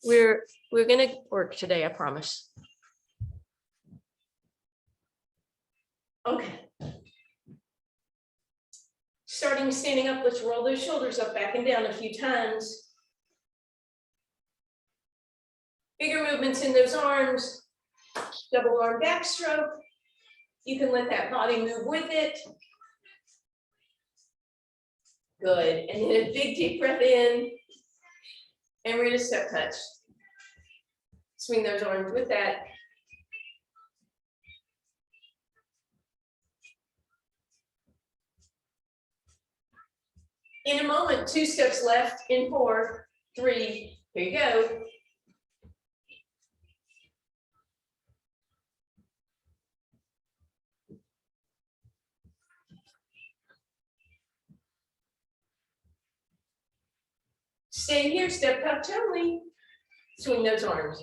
We're gonna work today, I promise. Okay. Starting standing up, let's roll those shoulders up, back and down a few times. Bigger movements in those arms, double arm backstroke. You can let that body move with it. Good, and then a big deep breath in. And we're gonna step touch. Swing those arms with that. In a moment, 2 steps left in 4, 3, here you go. Stay here, step touch only. Swing those arms.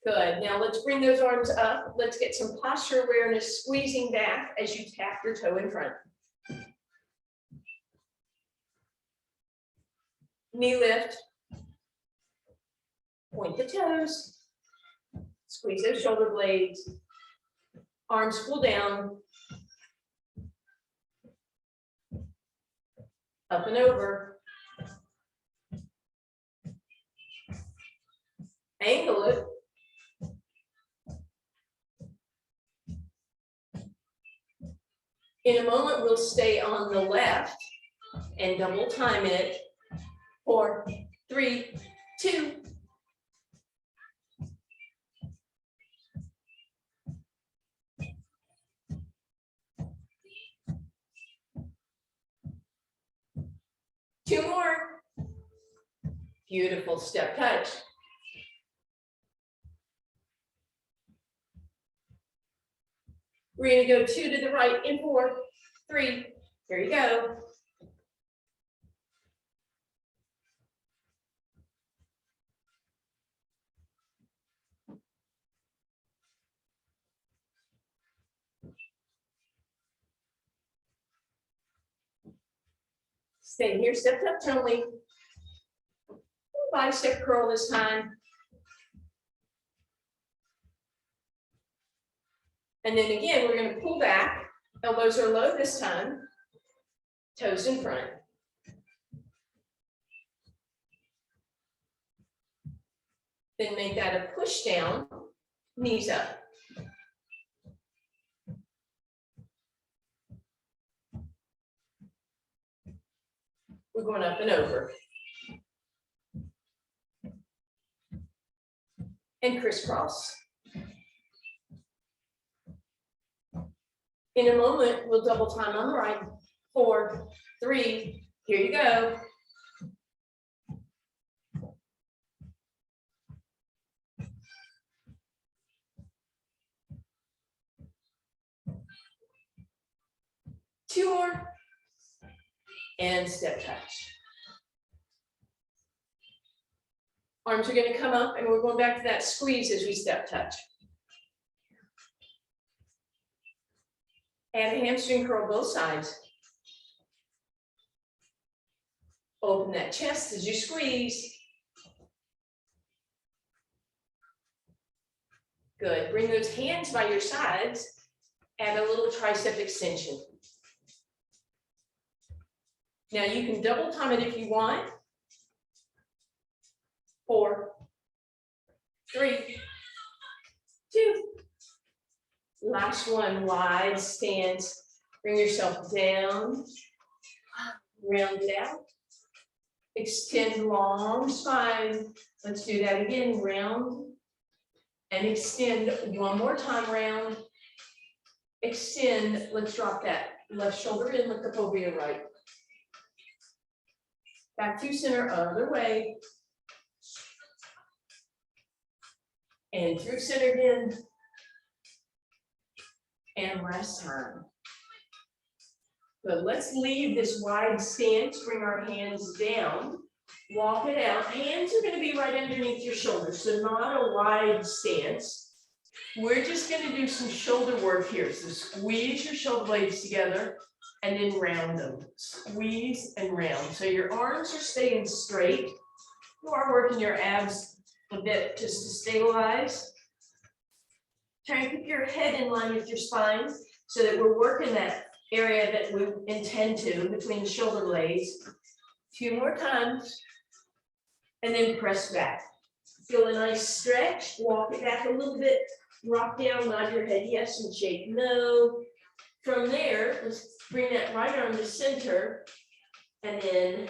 Good, now let's bring those arms up. Let's get some posture awareness, squeezing back as you tap your toe in front. Knee lift. Point the toes. Squeeze those shoulder blades. Arms pull down. Up and over. Ankle it. In a moment, we'll stay on the left and double time it. 4, 3, 2. Two more. Beautiful step touch. We're gonna go 2 to the right in 4, 3, here you go. Stay here, step touch only. Bicep curl this time. And then again, we're going to pull back. Elbows are low this time. Toes in front. Then make that a push down, knees up. We're going up and over. And crisscross. In a moment, we'll double time on the right. 4, 3, here you go. Two more. And step touch. Arms are going to come up and we're going back to that squeeze as we step touch. And a hamstring curl both sides. Open that chest as you squeeze. Good. Bring those hands by your sides. Add a little tricep extension. Now you can double time it if you want. 4, 3, 2. Last one, wide stance. Bring yourself down. Round it out. Extend long spine. Let's do that again. Round and extend one more time. Round. Extend. Let's drop that left shoulder in. Look up over your right. Back to center, other way. And through center again. And last time. Good, let's leave this wide stance, bring our hands down, walk it out. Hands are gonna be right underneath your shoulders, so not a wide stance. We're just gonna do some shoulder work here. So squeeze your shoulder blades together, and then round them. Squeeze and round. So your arms are staying straight. You are working your abs a bit just to stabilize. Try and keep your head in line with your spine so that we're working that area that we intend to between the shoulder blades. A few more times, and then press back. Feel a nice stretch, walk it back a little bit, rock down, nod your head yes and shake no. From there, let's bring that right arm to center, and then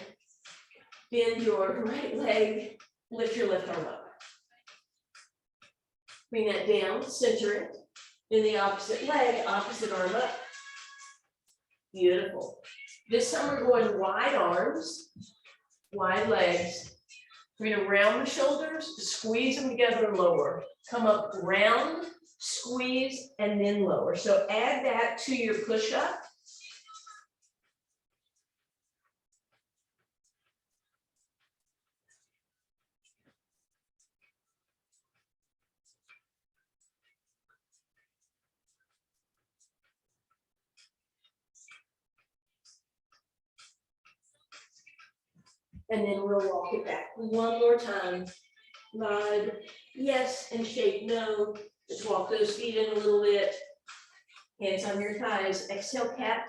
bend your right leg, lift your left arm up. Bring that down, center it. Then the opposite leg, opposite arm up. Beautiful. This time we're going wide arms, wide legs. We're going to round the shoulders, squeeze them together and lower. Come up, round, squeeze, and then lower. So add that to your push-up. And then we'll walk it back one more time. Nod yes and shake no. Just walk those feet in a little bit. Hands on your thighs. Exhale cat.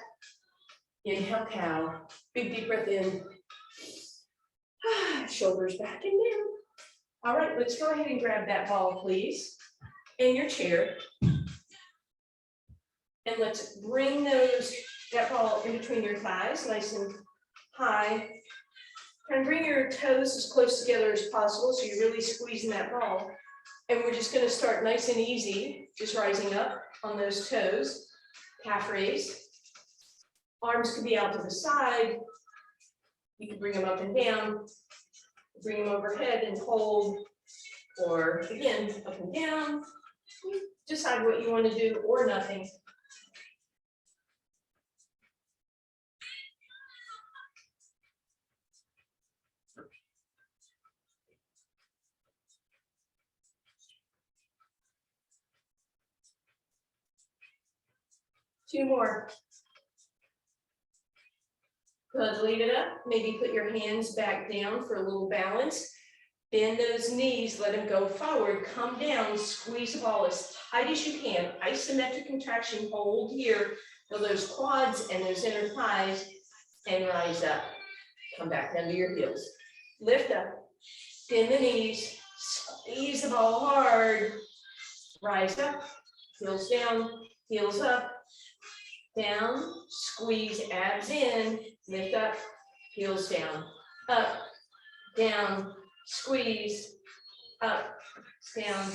Inhale cow. Big deep breath in. Shoulders back and down. All right, let's go ahead and grab that ball, please, in your chair. And let's bring that ball in between your thighs, nice and high. And bring your toes as close together as possible, so you're really squeezing that ball. And we're just going to start nice and easy, just rising up on those toes. Calf raise. Arms can be out to the side. You can bring them up and down. Bring them overhead and hold. Or again, up and down. Decide what you want to do or nothing. Two more. Good, leave it up. Maybe put your hands back down for a little balance. Bend those knees, let them go forward, come down, squeeze the ball as tight as you can. Isometric contraction, hold here. Feel those quads and those inner thighs, and rise up. Come back down to your heels. Lift up, bend the knees, squeeze the ball hard. Rise up, heels down, heels up. Down, squeeze abs in, lift up, heels down, up, down, squeeze, up, down,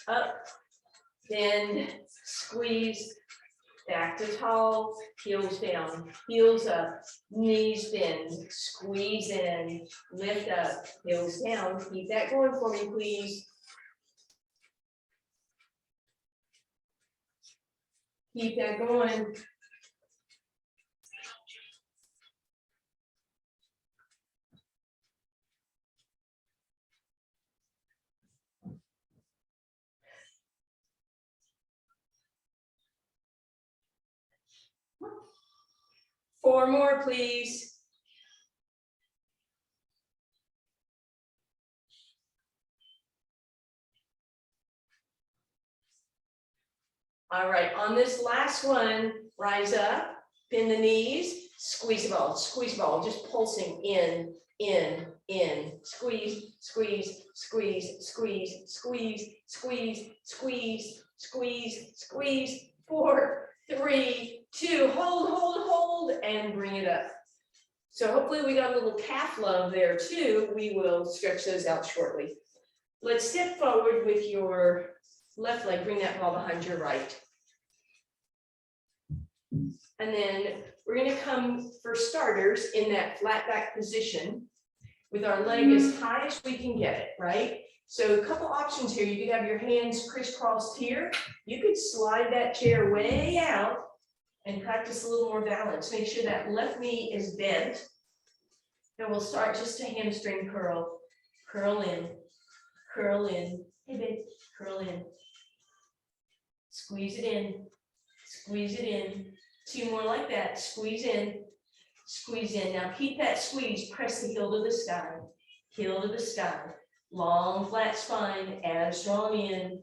up, bend, squeeze, back to tall, heels down, heels up, knees bend, squeeze in, lift up, heels down. Keep that going for me, please. Keep that going. Four more, please. All right, on this last one, rise up, bend the knees, squeeze the ball, just pulsing in, squeeze, squeeze, squeeze, squeeze, squeeze, squeeze, squeeze, squeeze, squeeze. 4, 3, 2, hold, and bring it up. So hopefully we got a little calf love there too. We will stretch those out shortly. Let's step forward with your left leg, bring that ball behind your right. And then we're going to come for starters in that flat back position with our leg as high as we can get it, right? So a couple options here. You could have your hands crisscrossed here. You could slide that chair way out and practice a little more balance. Make sure that left knee is bent. And we'll start just a hamstring curl. Curl in, curl in. Hey babe, curl in. Squeeze it in, squeeze it in, 2 more like that. Squeeze in. Squeeze in. Now keep that squeeze. Press the heel to the sky. Heel to the sky. Long, flat spine. Abs strong in.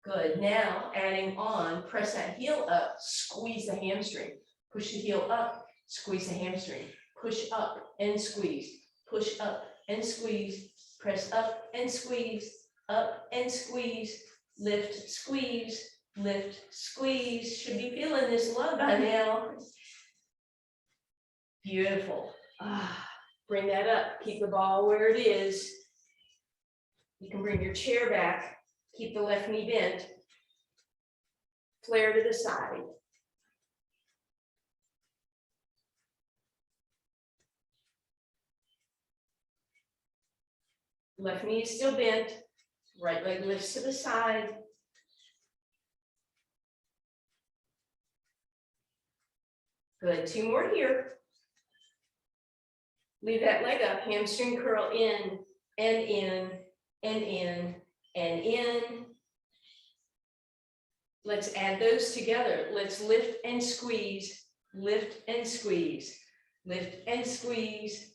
Good. Now adding on, press that heel up. Squeeze the hamstring. Push the heel up. Squeeze the hamstring. Push up and squeeze. Push up and squeeze. Press up and squeeze. Up and squeeze. Lift, squeeze, lift, squeeze. Should be feeling this love by now. Beautiful. Bring that up. Keep the ball where it is. You can bring your chair back. Keep the left knee bent. Flare to the side. Left knee is still bent. Right leg lifts to the side. Good. 2 more here. Leave that leg up. Hamstring curl in and in and in and in. Let's add those together. Let's lift and squeeze. Lift and squeeze. Lift and squeeze.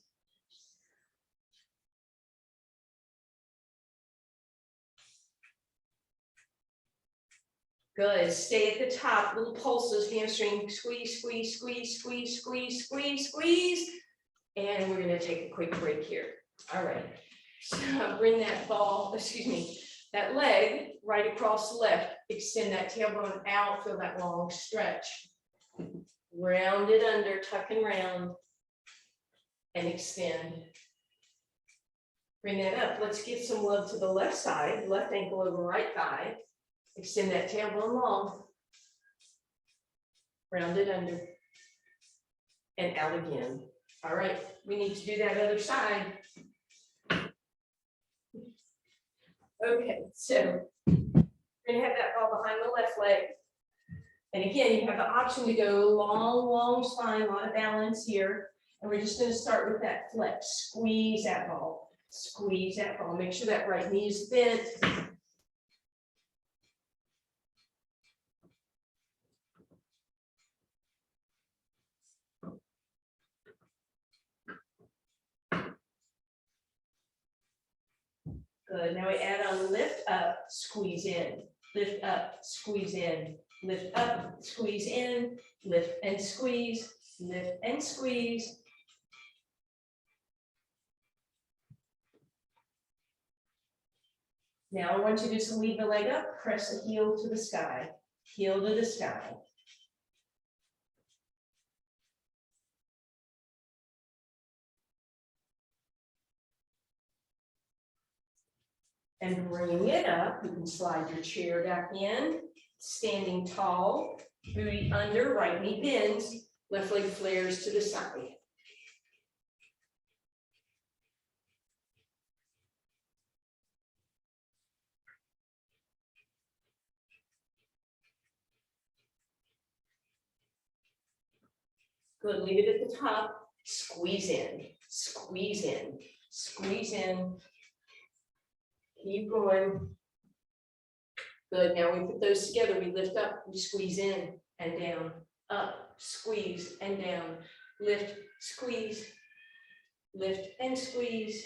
Good. Stay at the top. Little pulses, hamstring. Squeeze, squeeze, squeeze, squeeze, squeeze, squeeze, squeeze. And we're going to take a quick break here. All right. So bring that ball, excuse me, that leg right across the left. Extend that tailbone out. Feel that long stretch. Round it under, tuck and round. And extend. Bring that up. Let's give some love to the left side. Left ankle over right thigh. Extend that tailbone long. Round it under. And out again. All right, we need to do that other side. Okay, so we're gonna have that ball behind the left leg. And again, you have the option to go long, long spine, a lot of balance here. And we're just gonna start with that flex. Squeeze that ball. Squeeze that ball. Make sure that right knee is bent. Good. Now we add on lift up, squeeze in, lift up, squeeze in, lift up, squeeze in, lift and squeeze, lift and squeeze. Now I want you to just leave the leg up, press the heel to the sky, heel to the sky. And bring it up. You can slide your chair back in, standing tall, booty under, right knee bends, left leg flares to the side. Good, leave it at the top, squeeze in, squeeze in, squeeze in. Keep going. Good, now we put those together, we lift up, we squeeze in and down, up, squeeze and down, lift, squeeze, lift and squeeze.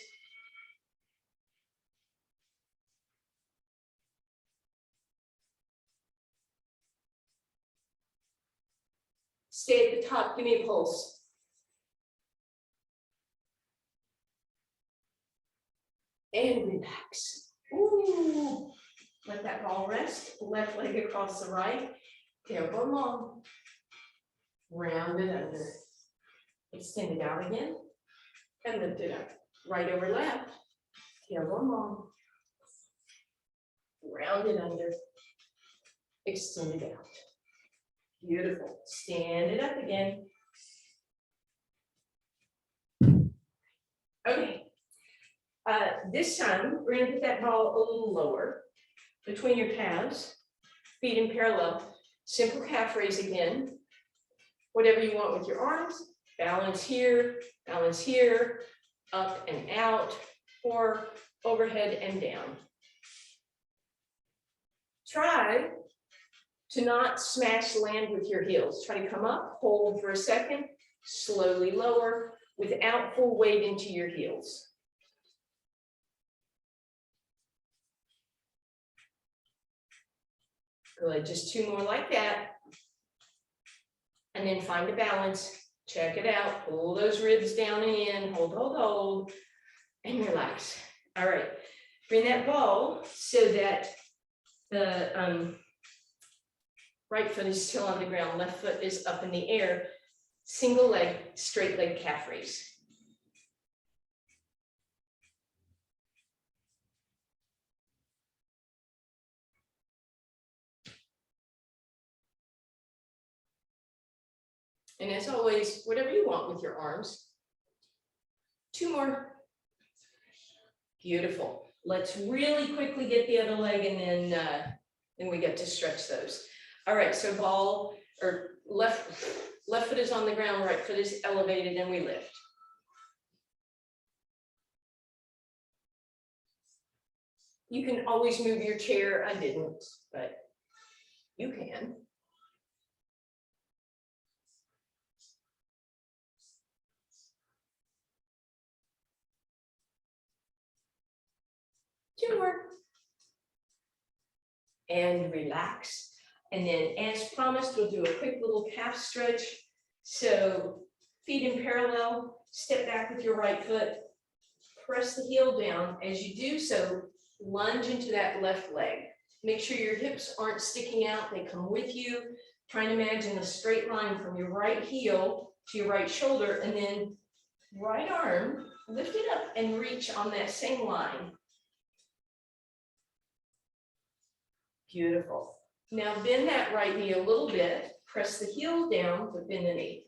Stay at the top, give me a pulse. And relax. Ooh. Let that ball rest. Left leg across the right. Tailbone long. Round it under. Extend it out again. And lift it up. Right over left. Tailbone long. Round it under. Extend it out. Beautiful. Stand it up again. Okay. This time, we're going to put that ball a little lower between your calves, feet in parallel. Simple calf raise again. Whatever you want with your arms. Balance here, up and out, or overhead and down. Try to not smash land with your heels. Try to come up, hold for a second, slowly lower without full weight into your heels. Good, just 2 more like that. And then find a balance, check it out, pull those ribs down and in, hold, hold, hold, and relax. All right, bring that ball so that the right foot is still on the ground, left foot is up in the air. Single leg, straight leg calf raise. And as always, whatever you want with your arms. 2 more. Beautiful. Let's really quickly get the other leg and then we get to stretch those. All right, so ball or left foot is on the ground, right foot is elevated, and we lift. You can always move your chair. I didn't, but you can. Two more. And relax. And then as promised, we'll do a quick little calf stretch. So feet in parallel, step back with your right foot, press the heel down. As you do so, lunge into that left leg. Make sure your hips aren't sticking out, they come with you. Try and imagine a straight line from your right heel to your right shoulder, and then right arm, lift it up and reach on that same line. Beautiful. Now bend that right knee a little bit, press the heel down, but bend the knee.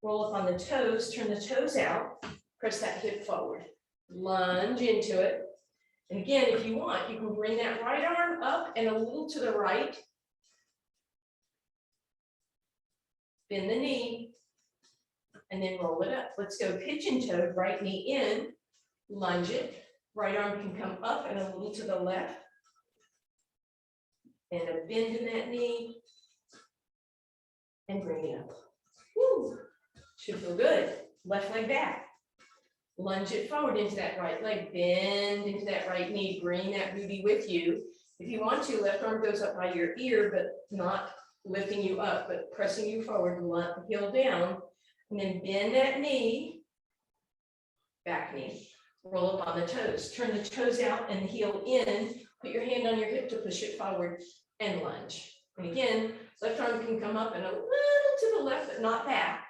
Roll up on the toes, turn the toes out, press that hip forward. Lunge into it. And again, if you want, you can bring that right arm up and a little to the right. Bend the knee, and then roll it up. Let's go pigeon toed, right knee in, lunge it. Right arm can come up and a little to the left. And a bend in that knee, and bring it up. Woo. Should feel good. Left leg back. Lunge it forward into that right leg, bend into that right knee, bring that booty with you. If you want to, left arm goes up by your ear, but not lifting you up, but pressing you forward, heel down, and then bend that knee, back knee, roll up on the toes, turn the toes out and the heel in, put your hand on your hip to push it forward and lunge. And again, left arm can come up and a little to the left, but not back.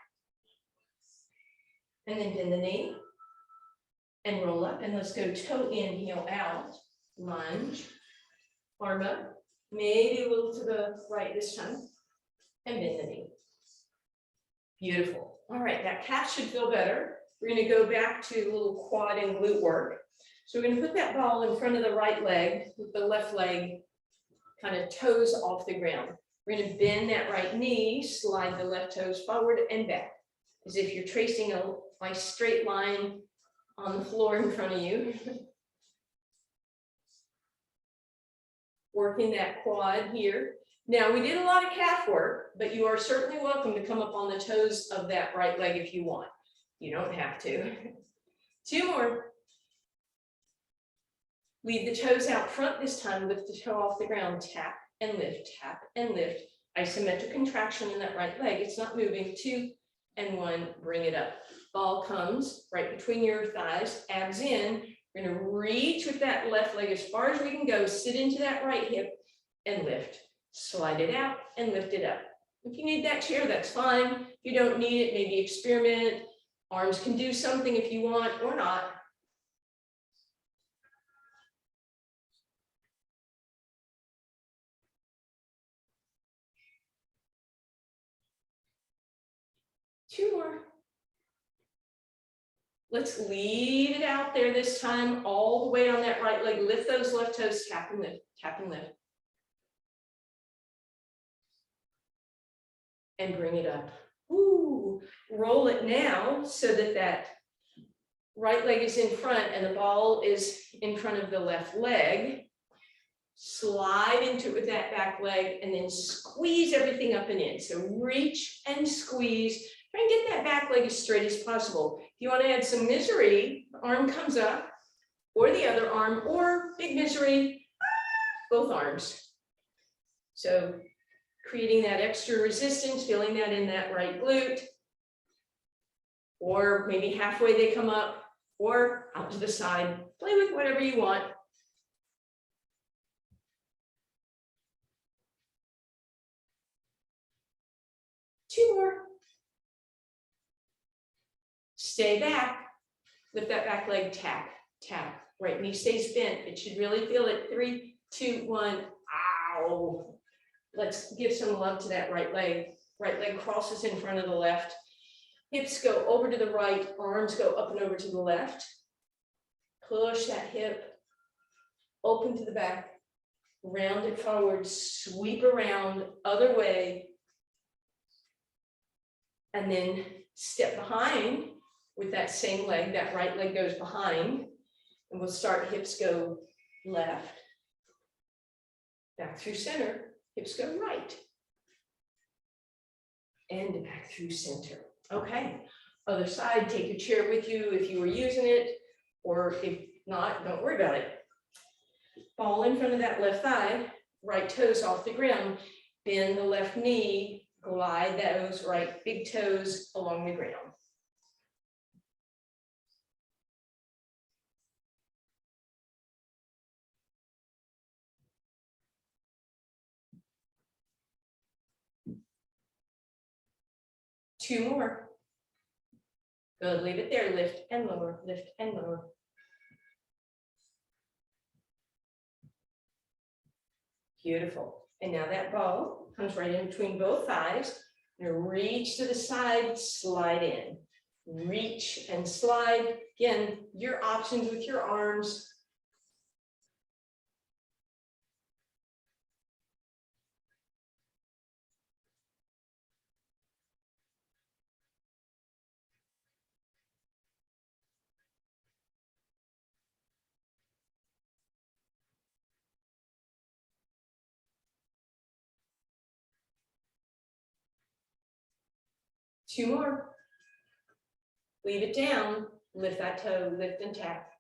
And then bend the knee and roll up, and let's go toe in, heel out, lunge, arm up, maybe a little to the right this time, and bend the knee. Beautiful. All right, that calf should feel better. We're going to go back to a little quad and glute work. So we're going to put that ball in front of the right leg with the left leg kind of toes off the ground. We're going to bend that right knee, slide the left toes forward and back, as if you're tracing a nice straight line on the floor in front of you. Working that quad here. Now we did a lot of calf work, but you are certainly welcome to come up on the toes of that right leg if you want. You don't have to. 2 more. Leave the toes out front this time, lift the toe off the ground, tap and lift, tap and lift. Isometric contraction in that right leg. It's not moving. 2 and 1, bring it up. Ball comes right between your thighs, abs in. We're going to reach with that left leg as far as we can go, sit into that right hip and lift. Slide it out and lift it up. If you need that chair, that's fine. If you don't need it, maybe experiment. Arms can do something if you want or not. Two more. Let's leave it out there this time, all the way on that right leg. Lift those left toes, tap and lift, tap and lift. And bring it up. Ooh, roll it now so that that right leg is in front and the ball is in front of the left leg. slide into it with that back leg, and then squeeze everything up and in. So reach and squeeze. Try and get that back leg as straight as possible. If you want to add some misery, arm comes up, or the other arm, or big misery, both arms. So creating that extra resistance, feeling that in that right glute, or maybe halfway they come up, or out to the side. Play with whatever you want. Two more. Stay back. Lift that back leg, tap, tap. Right knee stays bent. It should really feel it. 3, 2, 1. Ow. Let's give some love to that right leg. Right leg crosses in front of the left. Hips go over to the right. Arms go up and over to the left. Push that hip. Open to the back. Round it forward. Sweep around. Other way. And then step behind with that same leg. That right leg goes behind. And we'll start hips go left. Back through center. Hips go right. And back through center. Okay. Other side, take your chair with you if you were using it. Or if not, don't worry about it. Ball in front of that left thigh. Right toes off the ground. Bend the left knee. Glide those right big toes along the ground. Two more. Good, leave it there, lift and lower, lift and lower. Beautiful. And now that ball comes right in between both thighs. Now reach to the side, slide in. Reach and slide. Again, your options with your arms. Two more. Leave it down. Lift that toe, lift and tap.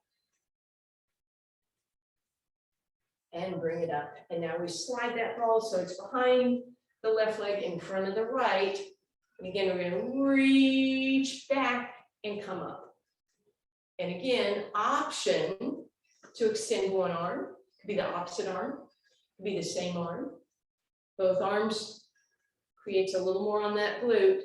And bring it up. And now we slide that ball so it's behind the left leg in front of the right. And again, we're going to reach back and come up. And again, option to extend one arm. Could be the opposite arm. Could be the same arm. Both arms creates a little more on that glute.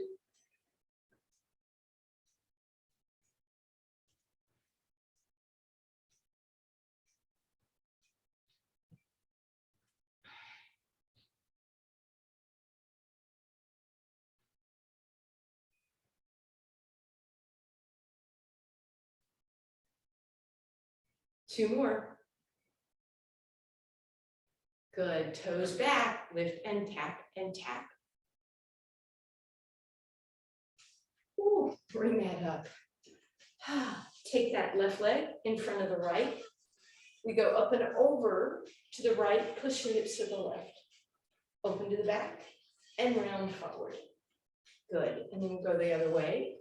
Two more. Good. Toes back, lift and tap and tap. Ooh, bring that up. Take that left leg in front of the right. We go up and over to the right, push your hips to the left. Open to the back and round forward. Good. And then go the other way.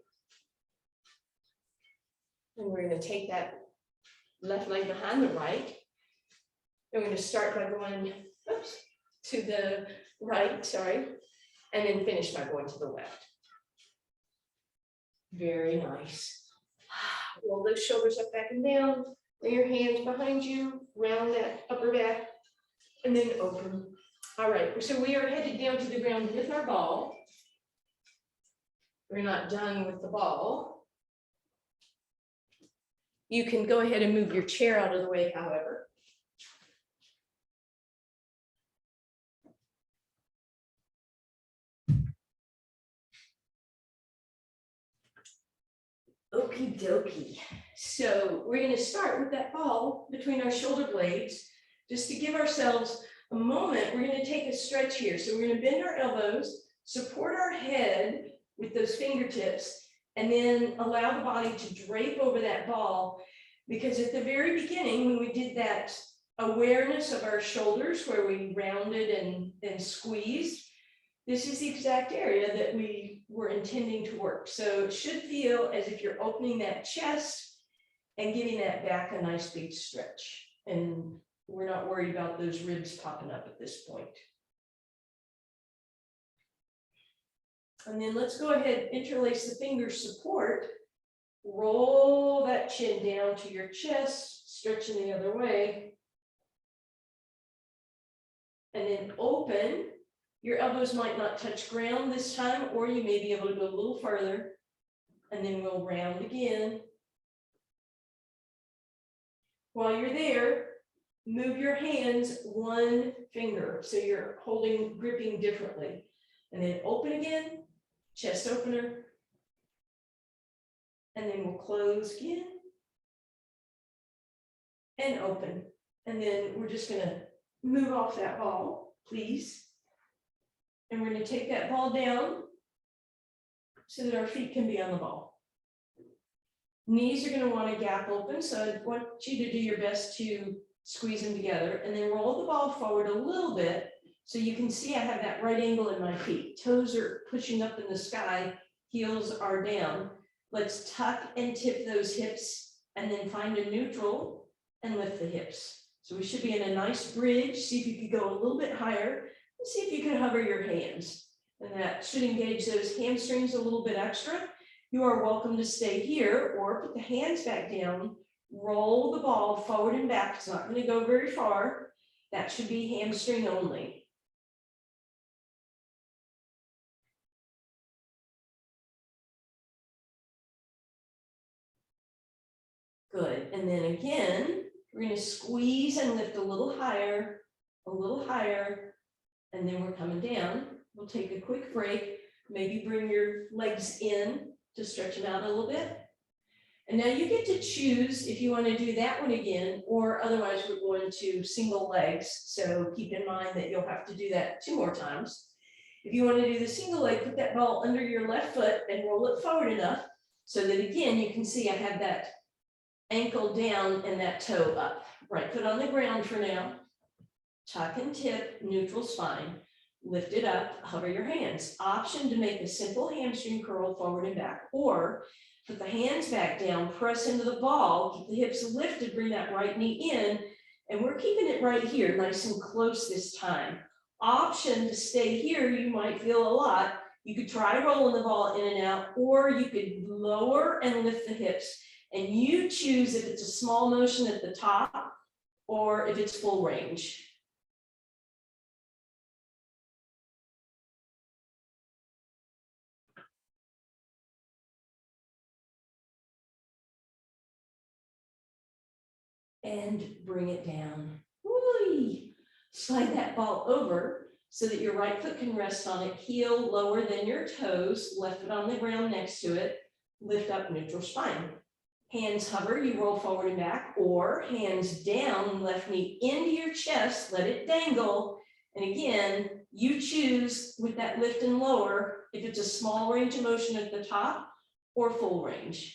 And we're going to take that left leg behind the right. And we're going to start by going to the right, and then finish by going to the left. Very nice. Roll those shoulders up, back and down. Lay your hands behind you, round that upper back, and then open. All right, so we are headed down to the ground with our ball. We're not done with the ball. You can go ahead and move your chair out of the way, however. Okie dokie. So we're going to start with that ball between our shoulder blades. Just to give ourselves a moment, we're going to take a stretch here. So we're going to bend our elbows, support our head with those fingertips, and then allow the body to drape over that ball. Because at the very beginning, when we did that awareness of our shoulders where we rounded and squeezed. This is the exact area that we were intending to work. So it should feel as if you're opening that chest and giving that back a nice big stretch. And we're not worried about those ribs popping up at this point. And then let's go ahead, interlace the fingers support, roll that chin down to your chest, stretching the other way. And then open. Your elbows might not touch ground this time, or you may be able to go a little further. And then we'll round again. While you're there, move your hands one finger. So you're gripping differently. And then open again, chest opener. And then we'll close again. And open. And then we're just gonna move off that ball, please. And we're going to take that ball down so that our feet can be on the ball. Knees are going to want to gap open, so I want you to do your best to squeeze them together and then roll the ball forward a little bit so you can see I have that right angle in my feet. Toes are pushing up in the sky, heels are down. Let's tuck and tip those hips and then find a neutral and lift the hips. So we should be in a nice bridge. See if you could go a little bit higher. See if you can hover your hands, and that should engage those hamstrings a little bit extra. You are welcome to stay here or put the hands back down, roll the ball forward and back. It's not going to go very far. That should be hamstring only. Good, and then again, we're going to squeeze and lift a little higher, and then we're coming down. We'll take a quick break, maybe bring your legs in to stretch them out a little bit. And now you get to choose if you want to do that one again, or otherwise we're going to single legs. So keep in mind that you'll have to do that 2 more times. If you want to do the single leg, put that ball under your left foot and roll it forward enough so that again, you can see I have that ankle down and that toe up. Right foot on the ground for now. Tuck and tip, neutral spine. Lift it up, hover your hands. Option to make a simple hamstring curl forward and back, or put the hands back down, press into the ball, keep the hips lifted, bring that right knee in, and we're keeping it right here, nice and close this time. Option to stay here, you might feel a lot. You could try rolling the ball in and out, or you could lower and lift the hips, and you choose if it's a small motion at the top or if it's full range. And bring it down. Whee! Slide that ball over so that your right foot can rest on it, heel lower than your toes, left foot on the ground next to it, lift up neutral spine. Hands hover, you roll forward and back, or hands down, left knee into your chest, let it dangle. And again, you choose with that lift and lower, if it's a small range of motion at the top or full range.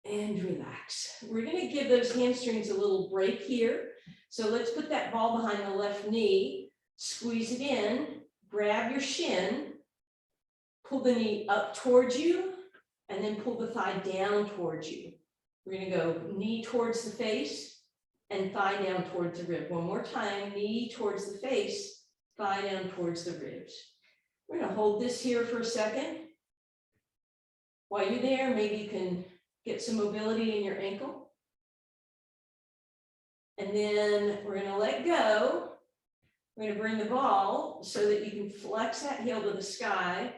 And relax. We're going to give those hamstrings a little break here. So let's put that ball behind the left knee, squeeze it in, grab your shin, pull the knee up towards you, and then pull the thigh down towards you. We're going to go knee towards the face and thigh down towards the rib. One more time, knee towards the face, thigh down towards the ribs. We're going to hold this here for a second. While you're there, maybe you can get some mobility in your ankle. And then we're going to let go. We're going to bring the ball so that you can flex that heel to the sky.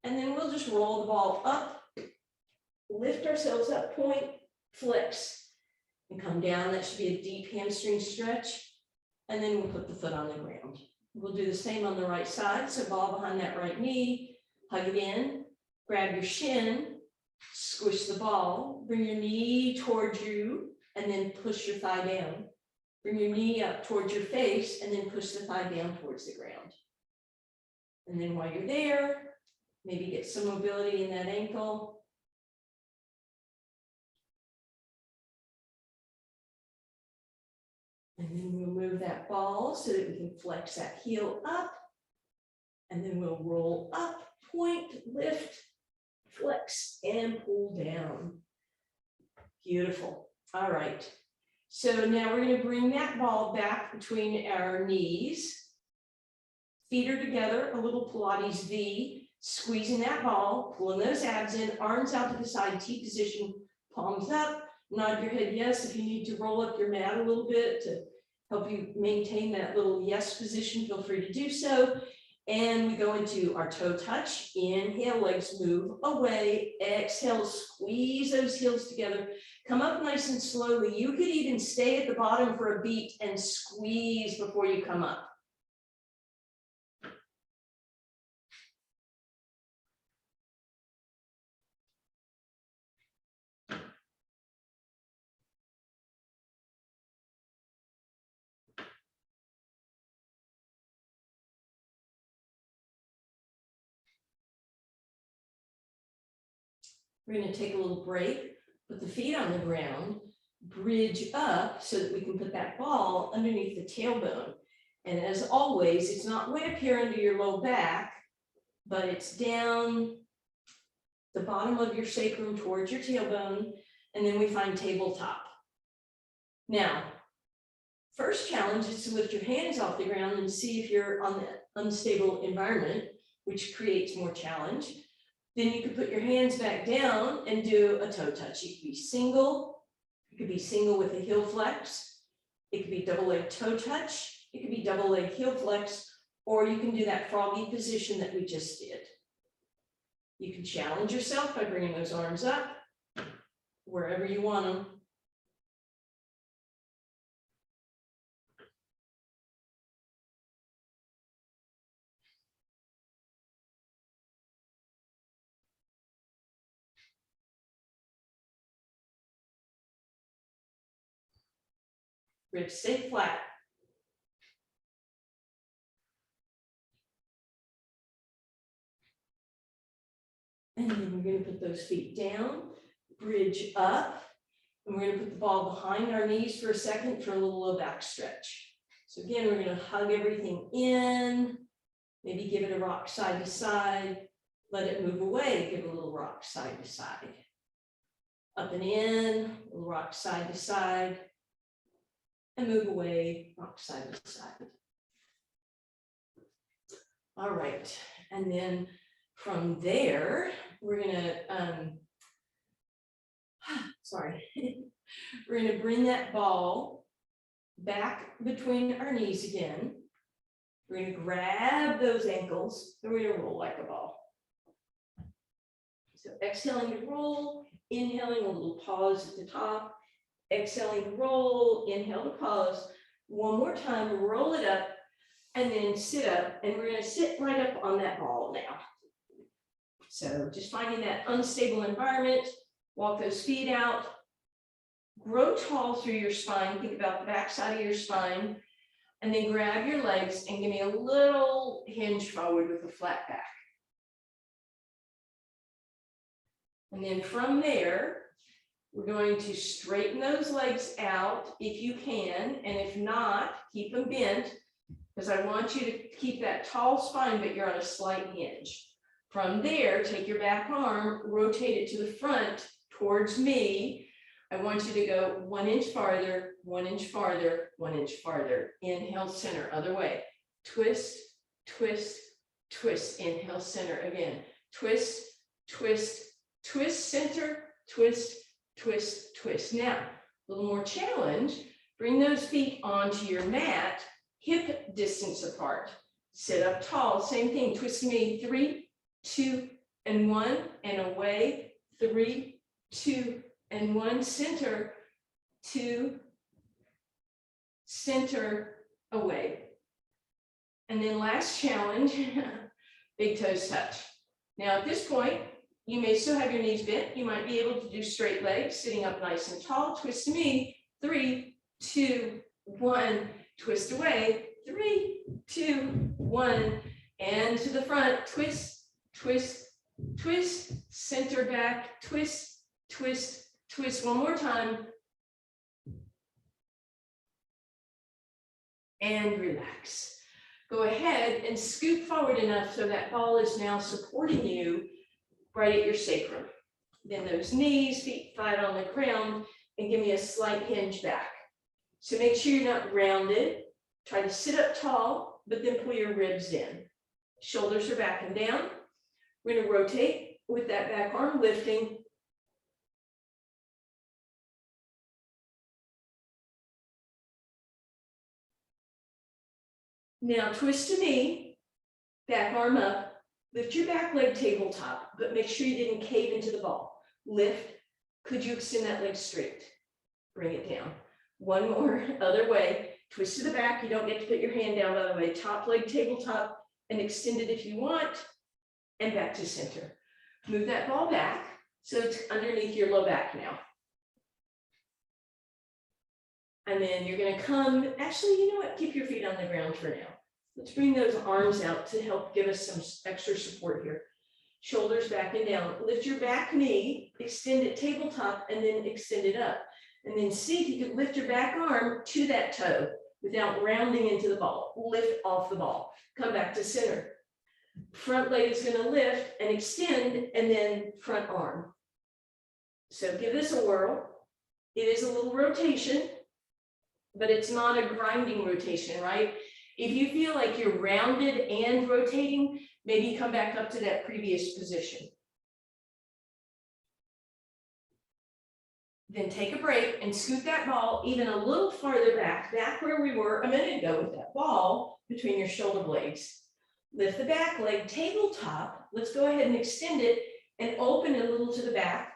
And then we'll just roll the ball up, lift ourselves up, point, flex, and come down. That should be a deep hamstring stretch. And then we'll put the foot on the ground. We'll do the same on the right side. So ball behind that right knee, hug it in, grab your shin, squish the ball, bring your knee towards you, and then push your thigh down. Bring your knee up towards your face and then push the thigh down towards the ground. And then while you're there, maybe get some mobility in that ankle. And then we'll move that ball so that we can flex that heel up. And then we'll roll up, point, lift, flex, and pull down. Beautiful. All right. So now we're going to bring that ball back between our knees. Feet are together, a little Pilates V, squeezing that ball, pulling those abs in, arms out to the side, T position, palms up, nod your head yes if you need to roll up your mat a little bit to help you maintain that little yes position, feel free to do so. And we go into our toe touch, inhale, legs move away, exhale, squeeze those heels together, come up nice and slowly. You could even stay at the bottom for a beat and squeeze before you come up. We're going to take a little break, put the feet on the ground, bridge up so that we can put that ball underneath the tailbone. And as always, it's not way up here under your low back, but it's down the bottom of your sacrum towards your tailbone, and then we find tabletop. Now, first challenge is to lift your hands off the ground and see if you're on the unstable environment, which creates more challenge. Then you could put your hands back down and do a toe touch. You could be single. It could be single with a heel flex. It could be double leg toe touch. It could be double leg heel flex, or you can do that froggy position that we just did. You can challenge yourself by bringing those arms up wherever you want them. Ribs stay flat. And then we're going to put those feet down, bridge up, and we're going to put the ball behind our knees for a second for a little low back stretch. So again, we're going to hug everything in, maybe give it a rock side to side, let it move away, give it a little rock side to side. Up and in, a little rock side to side, and move away, rock side to side. All right, and then from there, we're gonna, we're gonna bring that ball back between our knees again. We're gonna grab those ankles, and we're gonna roll like a ball. So exhaling to roll, inhaling, a little pause at the top, exhaling to roll, inhale to pause. One more time, roll it up, and then sit up, and we're gonna sit right up on that ball now. So just finding that unstable environment, walk those feet out, grow tall through your spine, think about the back side of your spine, and then grab your legs and give me a little hinge forward with a flat back. And then from there, we're going to straighten those legs out if you can, and if not, keep them bent, because I want you to keep that tall spine, but you're on a slight hinge. From there, take your back arm, rotate it to the front towards me. I want you to go 1 inch farther, 1 inch farther, 1 inch farther. Inhale, center, other way. Twist, twist, twist. Inhale, center again. Twist, twist, twist, center, twist, twist, twist. Now, a little more challenge. Bring those feet onto your mat, hip distance apart. Sit up tall, same thing. Twist me, 3, 2, and 1, and away. 3, 2, and 1. Center, 2, center, away. And then last challenge, big toes touch. Now at this point, you may still have your knees bent. You might be able to do straight legs, sitting up nice and tall. Twist to me, 3, 2, 1, twist away, 3, 2, 1, and to the front, twist, twist, twist, center back, twist, twist, twist, one more time. And relax. Go ahead and scoot forward enough so that ball is now supporting you right at your sacrum. Then those knees, feet flat on the ground, and give me a slight hinge back. So make sure you're not rounded. Try to sit up tall, but then pull your ribs in. Shoulders are back and down. We're going to rotate with that back arm lifting. Now twist to knee, back arm up, lift your back leg tabletop, but make sure you didn't cave into the ball. Lift. Could you extend that leg straight? Bring it down. One more, other way. Twist to the back. You don't get to put your hand down, by the way. Top leg tabletop and extend it if you want. And back to center. Move that ball back so it's underneath your low back now. And then you're going to come, actually, you know what? Keep your feet on the ground for now. Let's bring those arms out to help give us some extra support here. Shoulders back and down. Lift your back knee, extend it tabletop, and then extend it up. And then see if you can lift your back arm to that toe without rounding into the ball. Lift off the ball. Come back to center. Front leg is going to lift and extend, and then front arm. So give this a whirl. It is a little rotation, but it's not a grinding rotation, right? If you feel like you're rounded and rotating, maybe come back up to that previous position. Then take a break and scoot that ball even a little farther back where we were a minute ago with that ball between your shoulder blades. Lift the back leg tabletop. Let's go ahead and extend it and open it a little to the back.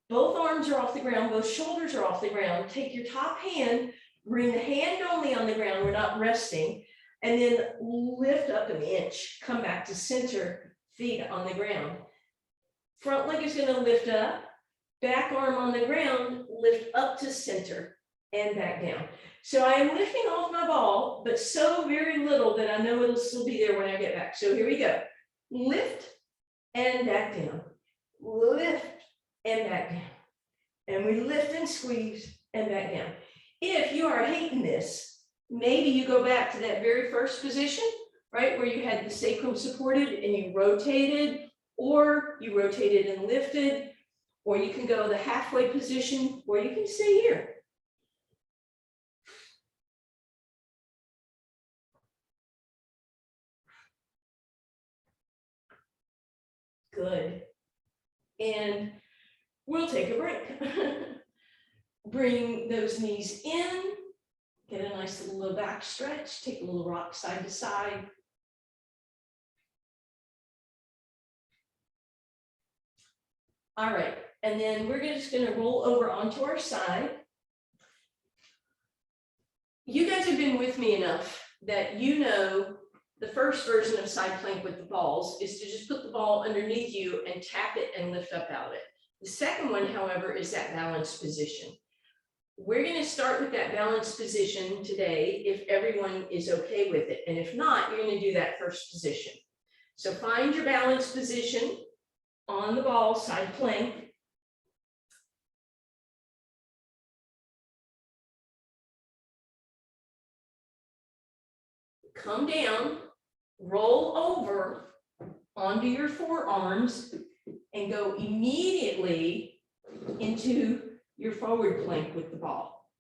Both arms are off the ground, both shoulders are off the ground. Take your top hand, bring the hand only on the ground, we're not resting, and then lift up an inch. Come back to center, feet on the ground. Front leg is going to lift up, back arm on the ground, lift up to center and back down. So I am lifting off my ball, but so very little that I know it'll still be there when I get back. So here we go. Lift and back down. Lift and back down. And we lift and squeeze and back down. If you are hating this, maybe you go back to that very first position, right, where you had the sacrum supported and you rotated, or you rotated and lifted, or you can go the halfway position, or you can stay here. Good. And we'll take a break. Bring those knees in, get a nice little low back stretch, take a little rock side to side. All right, and then we're just going to roll over onto our side. You guys have been with me enough that you know the first version of side plank with the balls is to just put the ball underneath you and tap it and lift up out of it. The second one, however, is that balanced position. We're going to start with that balanced position today if everyone is okay with it. And if not, you're going to do that first position. So find your balanced position on the ball, side plank. Come down, roll over onto your forearms, and go immediately into your forward plank with the ball.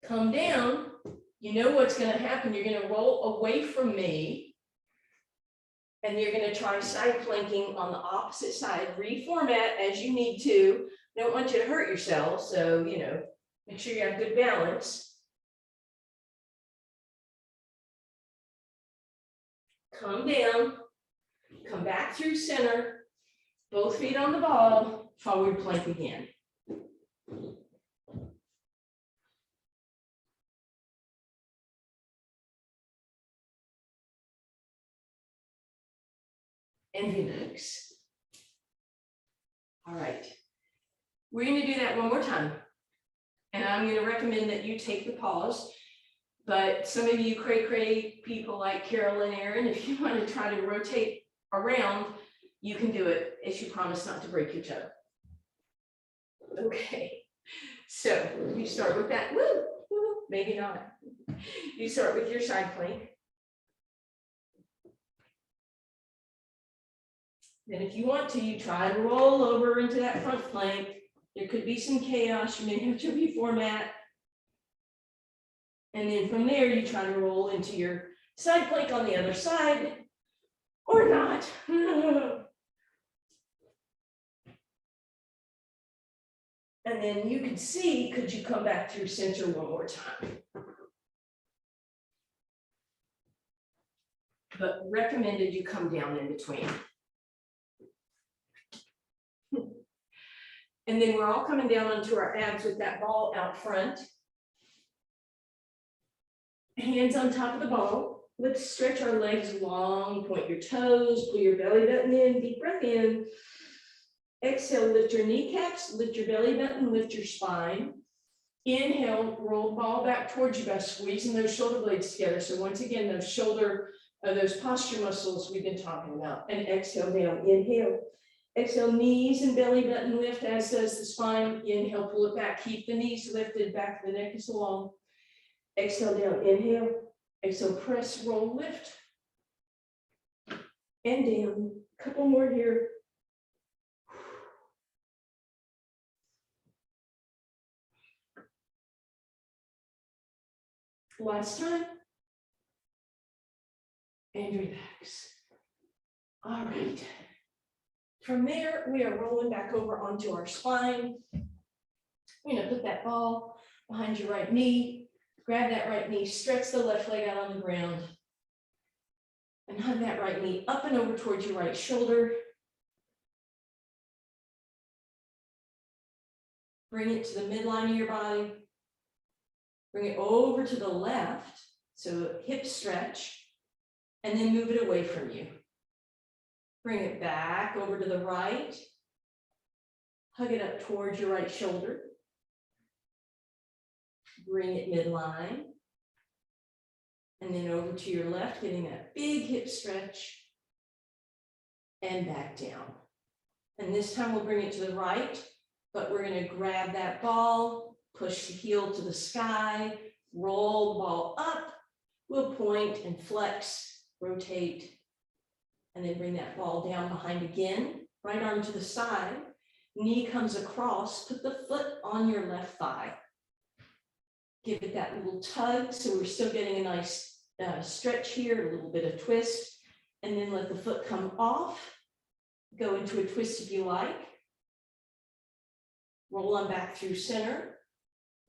Come down, you know what's going to happen. You're going to roll away from me, and you're going to try side planking on the opposite side. Reformat as you need to. I don't want you to hurt yourself, so, you know, make sure you have good balance. Come down, come back through center, both feet on the ball, forward plank again. And relax. All right. We're going to do that one more time. And I'm going to recommend that you take the pause. But some of you cray people like Carol and Aaron, if you want to try to rotate around, you can do it if you promise not to break your toe. Okay, so you start with that. Woo, woo, maybe not. You start with your side plank. Then if you want to, you try to roll over into that front plank. There could be some chaos. You may have to reformat. And then from there, you try to roll into your side plank on the other side, or not. And then you can see, could you come back through center one more time? But recommended you come down in between. And then we're all coming down onto our abs with that ball out front. Hands on top of the ball. Let's stretch our legs long, point your toes, pull your belly button in, deep breath in. Exhale, lift your kneecaps, lift your belly button, lift your spine. Inhale, roll the ball back towards you by squeezing those shoulder blades together. So once again, those posture muscles we've been talking about. And exhale down, inhale. Exhale, knees and belly button lift, as does the spine. Inhale, pull it back, keep the knees lifted, back of the neck is long. Exhale down, inhale. Exhale, press, roll, lift. And down. Couple more here. Last time. And relax. All right. From there, we are rolling back over onto our spine. We're going to put that ball behind your right knee. Grab that right knee, stretch the left leg out on the ground. And hug that right knee up and over towards your right shoulder. Bring it to the midline of your body. Bring it over to the left, so hip stretch, and then move it away from you. Bring it back over to the right. Hug it up towards your right shoulder. Bring it midline. And then over to your left, getting that big hip stretch. And back down. And this time we'll bring it to the right, but we're going to grab that ball, push the heel to the sky, roll the ball up. We'll point and flex, rotate, and then bring that ball down behind again. Right arm to the side, knee comes across, put the foot on your left thigh. Give it that little tug, so we're still getting a nice stretch here, a little bit of twist, and then let the foot come off. Go into a twist if you like. Roll on back through center.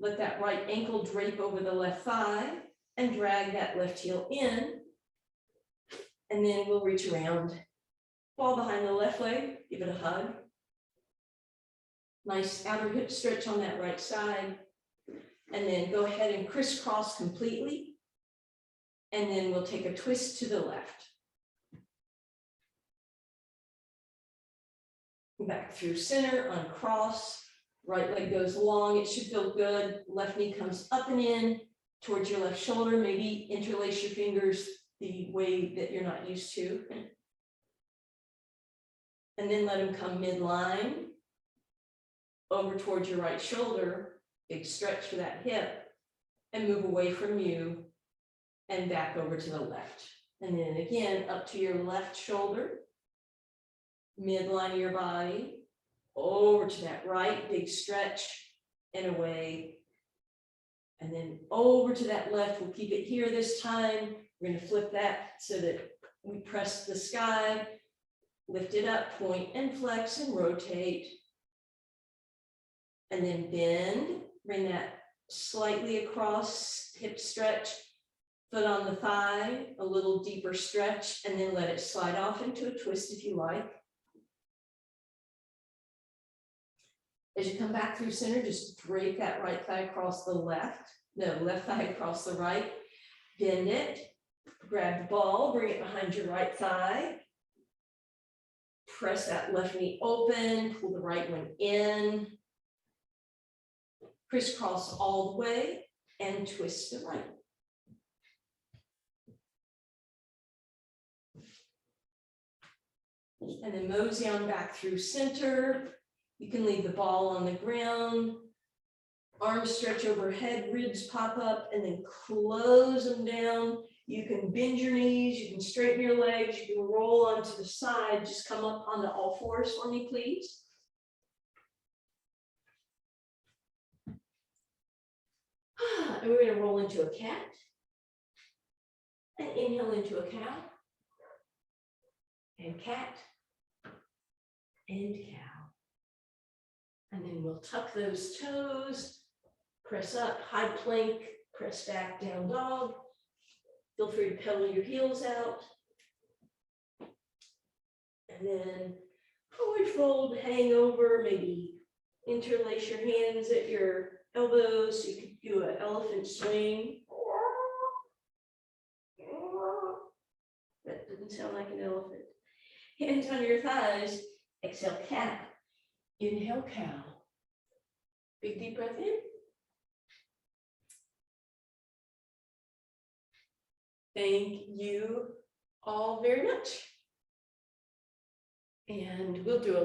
Let that right ankle drape over the left thigh and drag that left heel in. And then we'll reach around, fall behind the left leg, give it a hug. Nice outer hip stretch on that right side. And then go ahead and crisscross completely. And then we'll take a twist to the left. Back through center, uncross. Right leg goes long, it should feel good. Left knee comes up and in towards your left shoulder. Maybe interlace your fingers the way that you're not used to. And then let them come midline over towards your right shoulder. Big stretch for that hip. And move away from you and back over to the left. And then again, up to your left shoulder. Midline of your body. Over to that right, big stretch and away. And then over to that left, we'll keep it here this time. We're going to flip that so that we press the sky, lift it up, point and flex and rotate. And then bend, bring that slightly across, hip stretch, foot on the thigh, a little deeper stretch, and then let it slide off into a twist if you like. As you come back through center, just drape that right thigh across the left. No, left thigh across the right. Bend it. Grab the ball, bring it behind your right thigh. Press that left knee open, pull the right one in. crisscross all the way and twist to right. And then mosey on back through center. You can leave the ball on the ground. Arms stretch overhead, ribs pop up, and then close them down. You can bend your knees, you can straighten your legs, you can roll onto the side. Just come up onto all fours for me, please. And we're going to roll into a cat. And inhale into a cow. And cat. And cow. And then we'll tuck those toes. Press up, high plank, press back, down dog. Feel free to pedal your heels out. And then forward fold, hang over, maybe interlace your hands at your elbows so you can do an elephant swing. That doesn't sound like an elephant. Hands on your thighs, exhale cat, inhale cow. Big deep breath in. Thank you all very much. And we'll do a